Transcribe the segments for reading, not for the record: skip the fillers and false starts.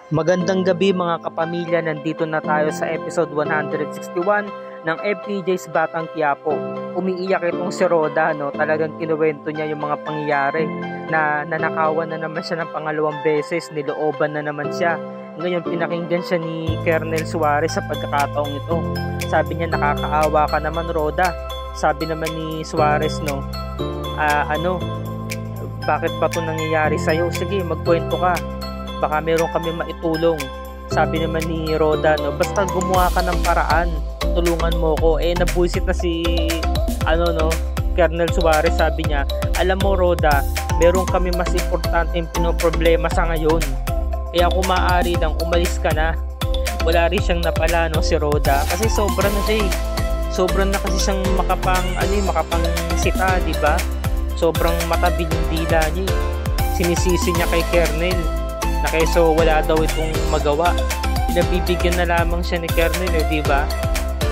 Magandang gabi mga kapamilya, nandito na tayo sa episode 161 ng FPJ's Batang Quiapo. Umiiyak itong si Roda, no? Talagang kinuwento niya yung mga pangyayari na nanakawan na naman siya ng pangalawang beses, nilooban na naman siya. Ngayon pinakinggan siya ni Colonel Suarez sa pagkakataong ito. Sabi niya, nakakaawa ka naman Roda. Sabi naman ni Suarez, no, bakit ba ito nangyayari sa'yo? Sige, magkwento ka. Baka meron kami maitulong. Sabi naman ni Roda, no, basta gumawa ka ng paraan, tulungan mo ko. Nabuisit na si Colonel Suarez. Sabi niya, alam mo Roda, meron kami mas importanteng pinoproblema sa ngayon. Kaya kung maaari lang, umalis ka na. Wala rin siyang napala, no, si Roda. Kasi sobra na siya. Sobrang na kasi siyang makapang sita, di ba? Sobrang matabi yung dila niya. Sinisisi niya kay Colonel na keso wala daw itong magawa. Pinabibigyan na lamang siya ni Colonel, di ba?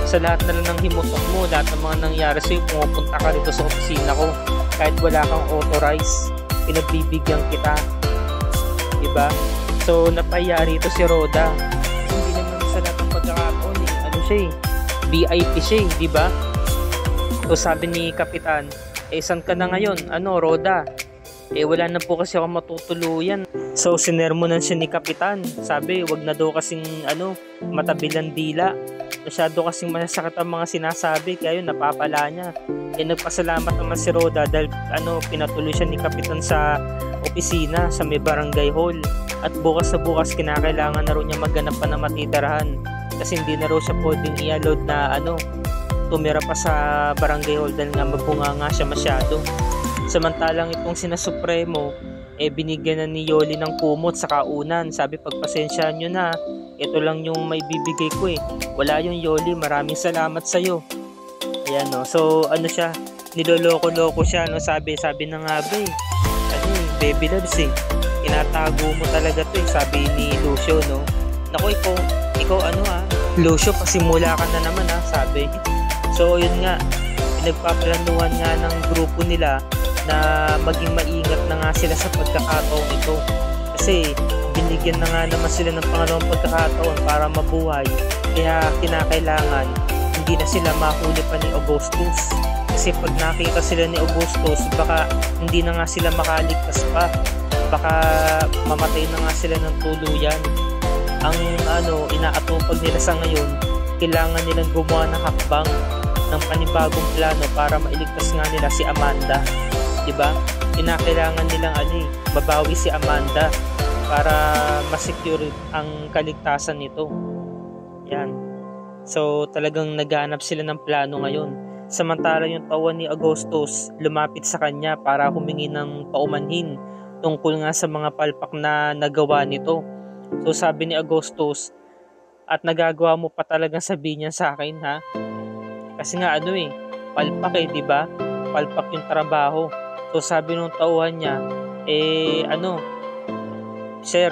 Sa lahat na lang ng himutok mo, lahat ng mga nangyari sa'yo, pumupunta ka rito sa opisina ko kahit wala kang authorize, pinagbibigyan kita, di ba? So napahiya rito si Roda. Hindi naman sa lahat ng pagkakataon VIP siya, di ba? So sabi ni Kapitan, saan ka na ngayon? Roda? Wala na po kasi ako matutuluyan. So sinermonan siya ni Kapitan. Sabi, wag na daw kasing matabilang dila. Masyado kasing masasakit ang mga sinasabi, kaya yun, napapala niya. Nagpasalamat naman si Roda dahil pinatuloy siya ni Kapitan sa opisina sa may barangay hall. At bukas na bukas kinakailangan na rin niya maghanap pa ng matitirahan. Kasi hindi na raw siya pwedeng i-allowed na tumira pa sa barangay hall dahil nga mabunga nga siya masyado. Samantalang itong sina Supremo, binigyan na ni Yoli ng kumot sa kaunan. Sabi, pagpasensyaan nyo na, ito lang yung may bibigay ko Wala yung Yoli, maraming salamat sa'yo. Ayan, no. So siya, niloloko-loko siya, no. Sabi na nga ba baby loves tinatago mo talaga to sabi ni Lucio, no. Naku, ikaw Lucio, pasimula ka na naman sabi. So yun nga, pinagpaplanuhan nga ng grupo nila na maging maingat na nga sila sa pagkakataong ito. Kasi binigyan na nga naman sila ng pangalawang pagkakataon para mabuhay. Kaya kinakailangan hindi na sila mahuli pa ni Augustus. Kasi pag nakita sila ni Augustus, baka hindi na nga sila makaligtas pa. Baka mamatay na nga sila ng tuluyan. Ang inaatupag nila sa ngayon, kailangan nilang gumawa ng hakbang ng panibagong plano para mailigtas nga nila si Amanda. Diba? Kinakailangan nilang mabawi si Amanda para ma-secure ang kaligtasan nito. Yan. So talagang naghanap sila ng plano ngayon. Samantala yung tawan ni Augustus lumapit sa kanya para humingi ng paumanhin tungkol nga sa mga palpak na nagawa nito. So sabi ni Augustus, at nagagawa mo pa talagang sabihin niya sa akin, ha? Kasi nga palpak diba? Palpak yung trabaho. So sabi nung tauhan niya, sir,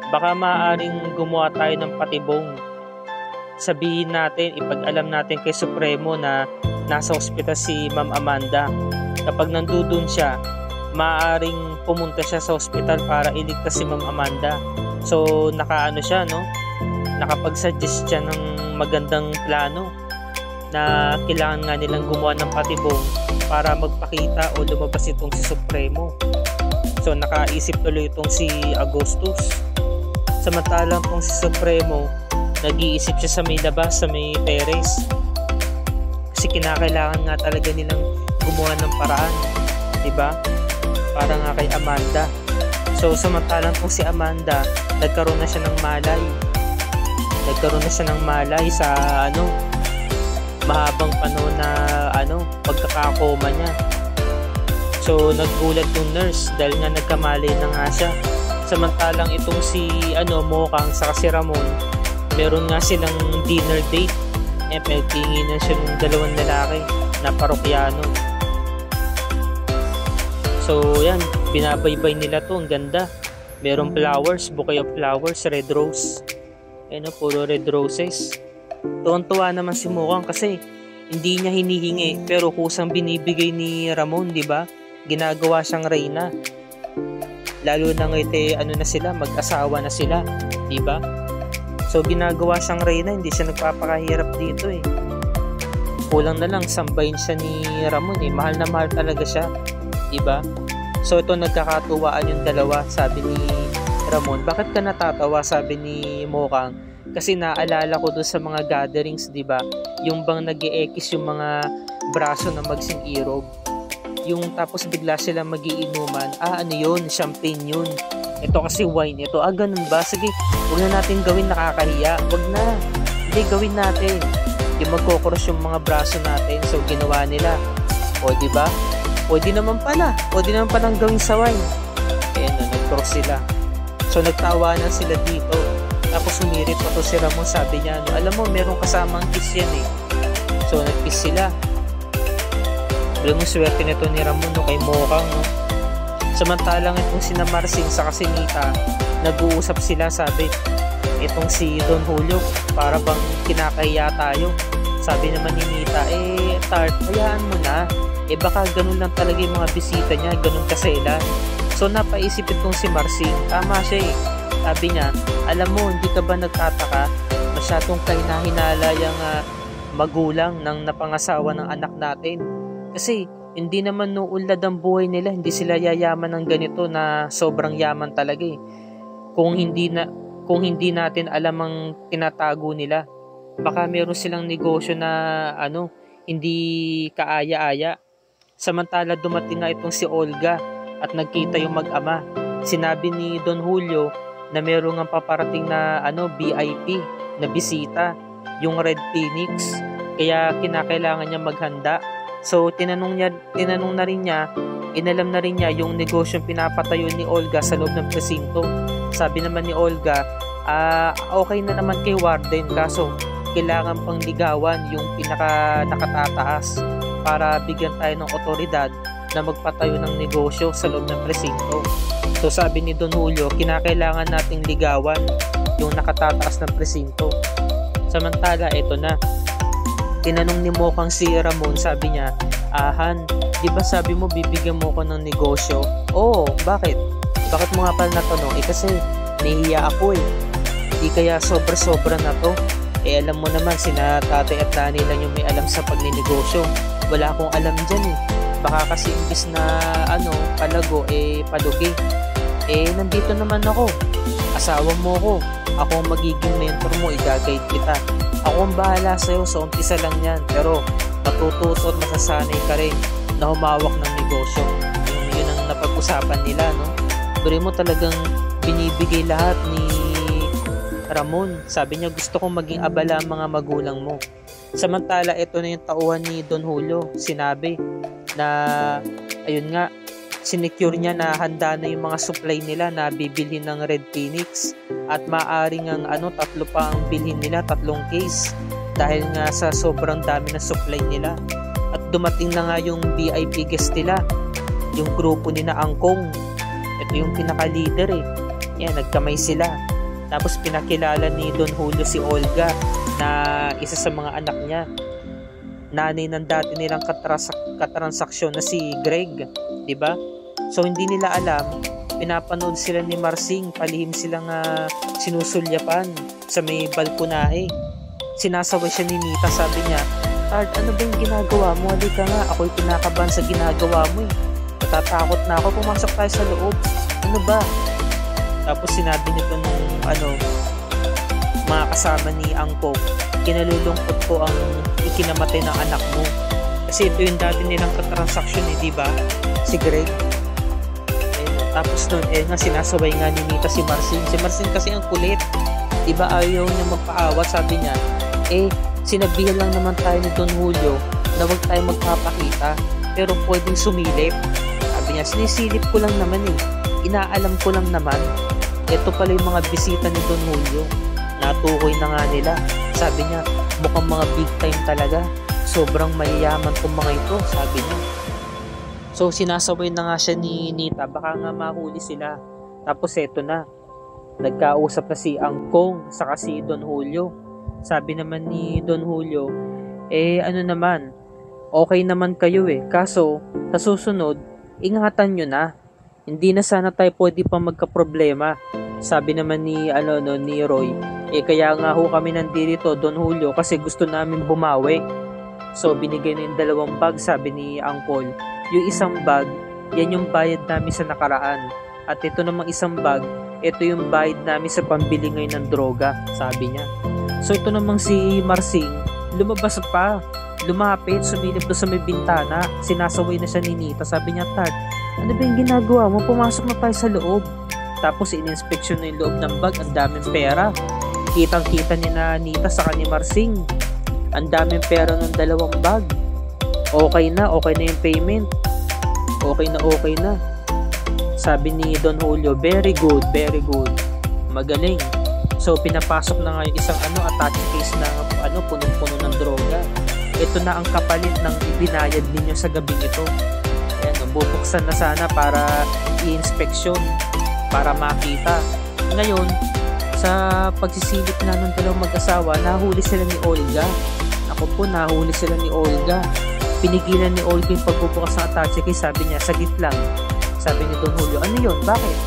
baka maaaring gumawa tayo ng patibong. Sabihin natin, ipag-alam natin kay Supremo na nasa ospital si Ma'am Amanda. Kapag nandudun siya, maaaring pumunta siya sa ospital para iligtas si Ma'am Amanda. So nakapag-suggest siya ng magandang plano na kailangan nga nilang gumawa ng patibong para magpakita o lumabas itong si Supremo. So nakaisip tuloy itong si Augustus. Samantalang itong si Supremo, nag-iisip siya sa may labas, sa may terrace. Kasi kinakailangan nga talaga nilang gumawa ng paraan, diba? Para nga kay Amanda. So samantalang itong si Amanda, nagkaroon na siya ng malay. Nagkaroon na siya ng malay sa mahabang panahon na pagkakakoma niya. So naggulat yung nurse dahil nga nagkamalay na nga siya. Samantalang itong si Mokang sa si Ramon, meron nga silang dinner date. Pinagtingin na siya ng dalawang lalaki na parokyano. So yan, binabaybay nila to, ang ganda. Merong flowers, bouquet of flowers, red rose. Puro red roses. Tuwan-tuwa naman si Mokang kasi hindi niya hinihingi pero kusang binibigay ni Ramon, di ba? Ginagawa siyang reyna. Lalo na ngayon ano na sila, mag-asawa na sila, di ba? So ginagawa siyang reyna, hindi siya nagpapakahirap dito eh. Kulang na lang sambahin siya ni Ramon eh. Mahal na mahal talaga siya, di ba? So ito nagkakatuwaan yung dalawa, sabi ni Ramon. Bakit ka natatawa, sabi ni Mokang? Kasi naalala ko doon sa mga gatherings, di ba? Yung bang nag-e-ekis yung mga braso na magsing irog. Yung tapos bigla sila magiinuman. Ano yun? Champagne yun. Ito kasi wine ito. Ganun ba? Sige, huwag na natin gawin, nakakahiya. Huwag na. Hindi, gawin natin. Yung magkokross yung mga braso natin. So ginawa nila. O di ba? Pwede naman pala. Pwede naman palang gawin sa wine. Nag-cross sila. So nagtawanan sila dito. Tapos humirit pa to si Ramon. Sabi niya, alam mo, merong kasamang kiss yan eh. So nag-kiss sila. Alam mo, swerte nito ni Ramon kay Mokang. Samantalang itong sina Marsing sa Nita, nag-uusap sila, sabi, itong si Don Julio, para bang kinakahiya tayo. Sabi naman ni Nita, Tart, hayaan mo na. Baka ganun lang talaga yung mga bisita niya, ganun kaselan. So napaisip itong si Marsing, tama siya eh. Sabi niya, alam mo, hindi ka ba nagtataka? Masyadong kahinahinala yung magulang ng napangasawa ng anak natin. Kasi hindi naman nuulad ang buhay nila, hindi sila yayaman ng ganito na sobrang yaman talaga eh. Kung hindi natin alam ang tinatago nila, baka meron silang negosyo na hindi kaaya-aya. Samantala dumating nga itong si Olga at nagkita yung mag-ama. Sinabi ni Don Julio na meron ang paparating na VIP na bisita, yung Red Phoenix, kaya kinakailangan niya maghanda. So tinanong na rin niya, inalam na rin niya yung negosyong pinapatayo ni Olga sa loob ng presinto. Sabi naman ni Olga, okay na naman kay Warden, kaso kailangan pang ligawan yung pinaka nakatataas para bigyan tayo ng otoridad na magpatayo ng negosyo sa loob ng presinto. So sabi ni Don Julio, kinakailangan nating ligawan yung nakatataas ng presinto. Samantala, ito na. Tinanong ni Mokang si Ramon, sabi niya, Han, di ba sabi mo bibigyan mo ko ng negosyo? Oo, bakit? Bakit mo nga pala natanong? Kasi nahihiya ako eh. Di kaya sobra-sobra na to? Alam mo naman, sina tatay at nanay lang yung may alam sa pagninegosyo. Wala akong alam dyan eh. Baka kasi imbis na palago, palugi. Nandito naman ako. Asawa mo ko. Ako ang magiging mentor mo, i-guide kita. Ako ang bahala sa'yo, sa umpisa lang yan. Pero matututo at masasanay ka rin na humawak ng negosyo. Yun ang napag-usapan nila, no? Pero mo talagang binibigay lahat ni Ramon. Sabi niya, gusto kong maging abala ang mga magulang mo. Samantala, ito na yung tauhan ni Don Julio. Sinabi na, ayun nga, sinecure niya na handa na yung mga supply nila na bibilhin ng Red Phoenix. At maaaring ang 3 pa ang bilhin nila, 3 case. Dahil nga sa sobrang dami na supply nila. At dumating na nga yung VIP guest nila. Yung grupo ni na Angkong. Ito yung pinaka-leader eh. Yan, nagkamay sila. Tapos pinakilala ni Don Julio si Olga na isa sa mga anak niya. Nanay ng dati nilang katransaksyon na si Greg, 'di ba? So hindi nila alam, pinapanood sila ni Marsing, palihim silang sinusulyapan sa may balkonahe. Sinasaway siya ni Nita, sabi niya, Tart, ano ba yung ginagawa mo? Halika nga, ako'y kinakabahan sa ginagawa mo eh. Natatakot na ako, pumasok tayo sa loob. Ano ba? Tapos sinabi nito nung mga kasama ni Angkong, kinalulungkot ko ang ikinamatay ng anak mo. Kasi ito yung dati nilang katransaksyon eh, di ba? Si Greg. Tapos nun, sinasaway nga ni Nita si Marsing. Si Marsing kasi ang kulit. Di ba ayaw niya magpaawat, sabi niya, sinabihan lang naman tayo ni Don Julio na huwag tayo magpapakita, pero pwedeng sumilip. Sabi niya, sinisilip ko lang naman eh. Inaalam ko lang naman. Ito pala yung mga bisita ni Don Julio. Natukoy na nga nila. Sabi niya, mukhang mga big time talaga. Sobrang mayayaman tong mga ito, sabi niya. So sinasabay na nga siya ni Nita, baka nga mahuli sila. Tapos eto na, nagkausap na si Angkong saka si Don Julio. Sabi naman ni Don Julio, ano naman, okay naman kayo eh. Kaso, sa susunod, ingatan nyo na. Hindi na sana tayo pwede pa magka-problema. Sabi naman ni ni Roy, kaya nga ho kami nandito Don Julio kasi gusto namin bumawi. So binigay na yung 2 bag, sabi ni Uncle. Yung isang bag, yan yung bayad namin sa nakaraan. At ito namang isang bag, ito yung bayad namin sa pambili ngayon ng droga, sabi niya. So ito namang si Marsing, lumabas pa, lumapit, sumilip doon sa may bintana, sinasaway na siya ni Nita. Sabi niya, Tat, ano ba yung ginagawa mo? Pumasok na tayo sa loob. Tapos in-inspection na yung loob ng bag, ang daming pera. Kitang-kita ni na Nita sa ni Marsing. Ang daming pera ng 2 bag. Okay na yung payment. Okay na. Sabi ni Don Julio, very good. Magaling. So pinapasok na nga yung isang attache case na punong-puno ng droga. Ito na ang kapalit ng ibinayad ninyo sa gabing ito. Ayan, bubuksan na sana para i-inspection, para makita. Ngayon, sa pagsisilip na ng 2 mag-asawa, nahuli sila ni Olga. Nahuli sila ni Olga. Pinigilan ni Olga yung pagbubukas ng attache case. Sabi niya, saglit lang. Sabi ni Don Julio, ano yun? Bakit?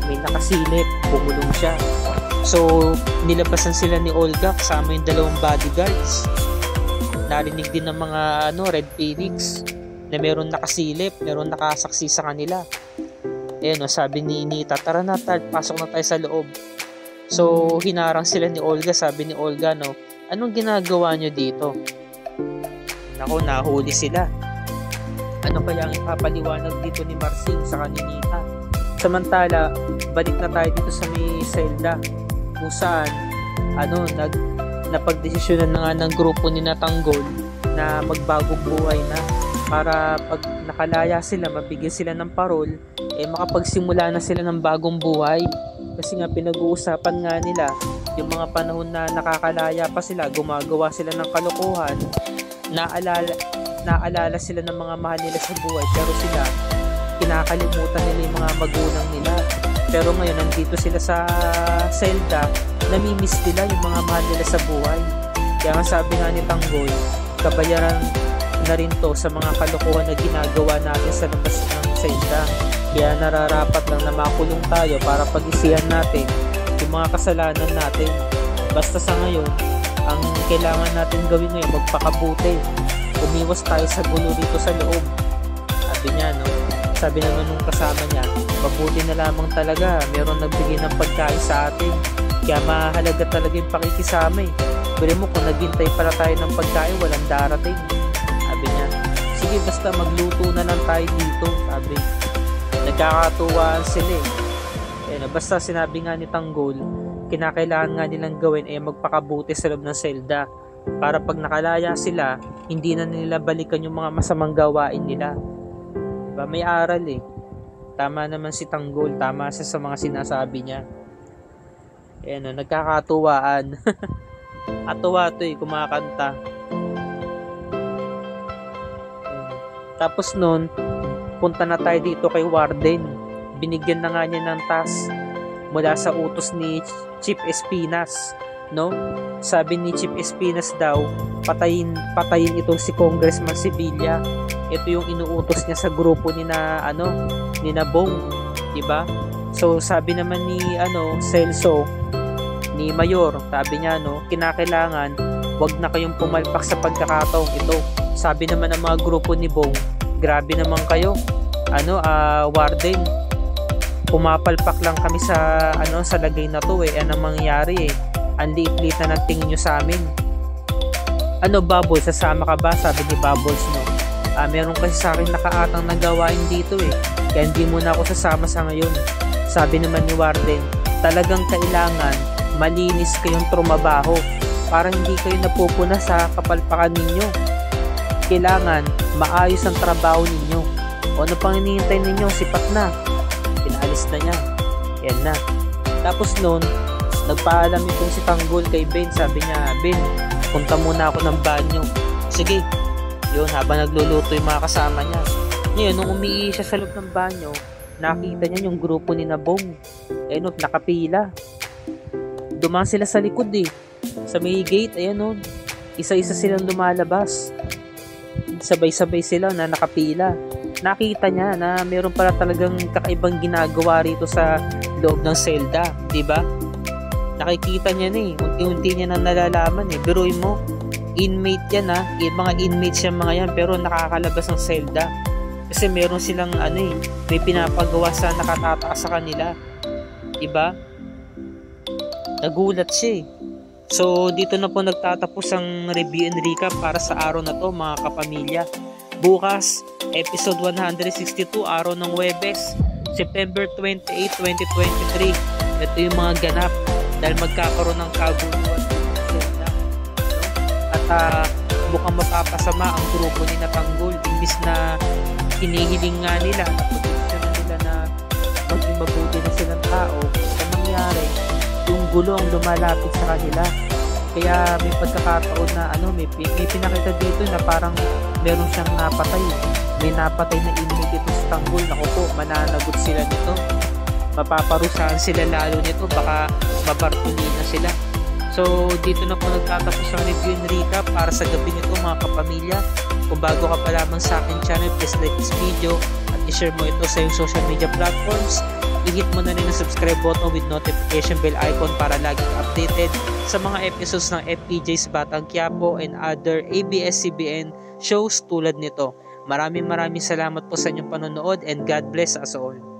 May nakasilip, bumulong siya. So, nilabasan sila ni Olga kasama yung 2 bodyguards. Narinig din ng mga Red Phoenix na meron nakasilip, meron nakasaksi sa kanila. Ayan, sabi ni Nita, tara na Tad, pasok na tayo sa loob. So, hinarang sila ni Olga. Sabi ni Olga, anong ginagawa nyo dito? Nako, nahuli sila. Ano kaya ang ipapaliwanag dito ni Marsing sa kaninita? Samantala, balik na tayo dito sa may selda kung saan napagdesisyonan na nga ng grupo ni Natanggol na magbagong buhay na para pag nakalaya sila, mabigyan sila ng parol, makapagsimula na sila ng bagong buhay. Kasi nga pinag-uusapan nga nila yung mga panahon na nakakalaya pa sila, gumagawa sila ng kalokohan, naalala sila ng mga mahal nila sa buhay, pero sila kinakalimutan nila yung mga magulang nila. Pero ngayon nandito sila sa selda, namimiss nila yung mga mahal nila sa buhay. Kaya nga sabi nga ni Tanggol, kabayaran na rin to sa mga kalokohan na ginagawa natin sa labas ng selda. Kaya nararapat lang na makulong tayo para pag-isihan natin yung mga kasalanan natin. Basta sa ngayon, ang kailangan natin gawin ngayon, magpakabuti. Umiwas tayo sa gulo dito sa loob. Sabi niya, Sabi naman nung kasama niya, mabuti na lamang talaga, meron nagbigay ng pagkain sa atin. Kaya mahalaga talaga yung pakikisama. Pwede mo kung naghintay pala tayo ng pagkain, walang darating. Sabi niya, sige basta magluto na lang tayo dito. Sabi, nagkakatuwaan sila basta sinabi nga ni Tanggol, kinakailangan nga nilang gawin magpakabuti sa loob ng selda. Para pag nakalaya sila, hindi na nila balikan yung mga masamang gawain nila. Diba? May aral Tama naman si Tanggol, tama siya sa mga sinasabi niya. Nagkakatuwaan. Atuwa to kumakanta. Tapos nun, punta na tayo dito kay Warden. Binigyan na nga niya ng task mula sa utos ni Chief Espinas, Sabi ni Chief Espinas daw, patayin itong si Congressman Sevilla. Ito yung inuutos niya sa grupo ni Bong, di ba? So sabi naman ni Celso, ni Mayor, sabi niya kinakailangan wag na kayong pumalpak sa pagkakataong ito. Sabi naman ng mga grupo ni Bong, grabe naman kayo. Warden, pumapalpak lang kami sa sa lagay na to anong mangyayari ang liit-liit na nagtingin nyo sa amin. Bubbles, sasama ka ba? Sabi ni Bubbles, meron kasi sa akin nakaatang nagawain dito kaya hindi muna ako sasama sa ngayon. Sabi naman ni Warden, talagang kailangan malinis kayong trumabaho para hindi kayo napupuna sa kapalpakan ninyo. Kailangan maayos ang trabaho ninyo. O ano pang hinihintay ninyo? Sipat na. Pinaalis na niya. Yan na. Tapos noon, nagpaalam itong si Tanggol kay Ben. Sabi niya, Ben, punta muna ako ng banyo. Sige. Yun, habang nagluluto yung mga kasama niya. Ngayon, nung umiihi siya sa loob ng banyo, nakita niya yung grupo ni Nabong. Nakapila. Dumaan sila sa likod sa may gate. Isa-isa silang lumalabas. Sabay-sabay sila na nakapila. nakita niya na meron pala talagang kakaibang ginagawa rito sa loob ng selda, di ba? Nakikita niya na unti-unti niya nang nalalaman Biruin mo, inmate yan mga inmates yan mga yan, pero nakakalabas ng selda. Kasi meron silang may pinapagawa sa nakatataas sa kanila. Diba? Nagulat siya So, dito na po nagtatapos ang review and recap para sa araw na to mga kapamilya. Bukas, episode 162, araw ng Huwebes, September 28, 2023. Ito yung mga ganap dahil magkakaroon ng kaguluhan. At mukhang mapapasama ang grupo ni Natanggol imbis na hinihiling nga nila na posisyon nila na maging mabuti na silang tao. Ang nangyari, yung gulo ang lumalapit sa kanila. Kaya may pagkakataon na may pinakita dito na parang meron siyang napatay. May napatay na inmate dito sa Tanggol. Naku po, mananagot sila nito. Mapaparusahan sila lalo nito. Baka mabartuli na sila. So, dito na po nagtatapos ang review and recap para sa gabi nito mga kapamilya. Kung bago ka pa lamang sa akin channel, please like this video at i-share mo ito sa iyong social media platforms. I-hit mo na rin ang subscribe button with notification bell icon para laging updated sa mga episodes ng FPJ's Batang Quiapo and other ABS-CBN shows tulad nito. Maraming salamat po sa inyong panonood and God bless us all.